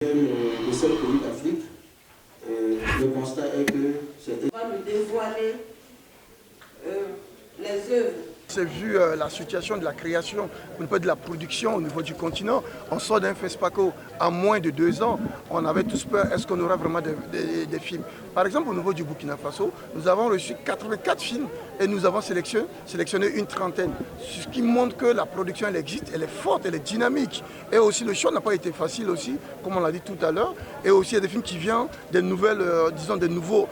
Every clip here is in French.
De ce pays d'Afrique, le constat est que c'est... On va nous dévoiler les œuvres. C'est vu la situation de la création, un peu de la production au niveau du continent. On sort d'un FESPACO en moins de 2 ans. On avait tous peur, est-ce qu'on aura vraiment des films? Par exemple, au niveau du Burkina Faso, nous avons reçu 84 films et nous avons sélectionné une trentaine. Ce qui montre que la production, elle existe, elle est forte, elle est dynamique. Et aussi, le choix n'a pas été facile aussi, comme on l'a dit tout à l'heure. Et aussi, il y a des films qui viennent des nouvelles, disons, des nouveaux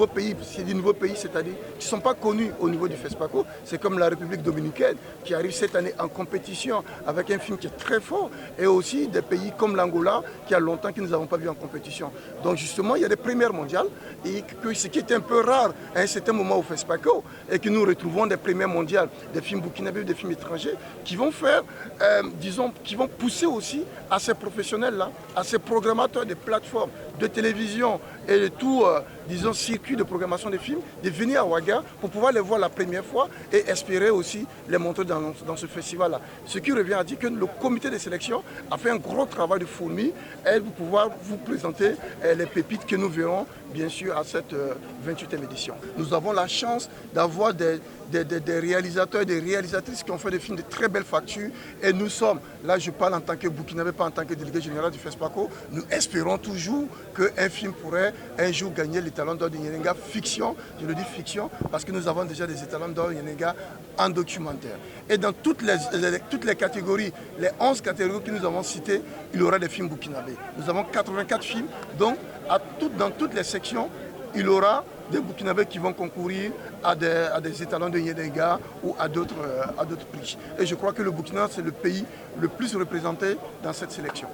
pays. C'est des nouveaux pays, c'est-à-dire qui ne sont pas connus au niveau du FESPACO. C'est comme la République dominicaine qui arrive cette année en compétition avec un film qui est très fort. Et aussi des pays comme l'Angola qui a longtemps que nous n'avons pas vu en compétition. Donc justement, il y a des premières mondiales. Et que ce qui est un peu rare à un certain moment au FESPACO et que nous retrouvons des premières mondiales, des films burkinabés, des films étrangers qui vont faire, disons, qui vont pousser aussi à ces professionnels-là, à ces programmateurs des plateformes de télévision et de tout, disons, circuit de programmation des films, de venir à Ouaga pour pouvoir les voir la première fois et espérer aussi les montrer dans ce festival-là. Ce qui revient à dire que le comité de sélection a fait un gros travail de fourmi et pour pouvoir vous présenter les pépites que nous verrons bien sûr à cette 28e édition. Nous avons la chance d'avoir des réalisateurs et des réalisatrices qui ont fait des films de très belle facture et nous sommes, là je parle en tant que Burkinabé, pas en tant que délégué général du FESPACO, nous espérons toujours qu'un film pourrait un jour gagner l'étalon d'or de Nyenenga fiction, je le dis fiction parce que nous avons déjà des étalons d'or de Nyenenga en documentaire. Et dans toutes les catégories, les 11 catégories que nous avons citées, il y aura des films burkinabés. Nous avons 84 films, donc dans toutes les sections, il y aura des Burkinabés qui vont concourir à des étalons de Nyenenga ou à d'autres prix. Et je crois que le Burkina, c'est le pays le plus représenté dans cette sélection.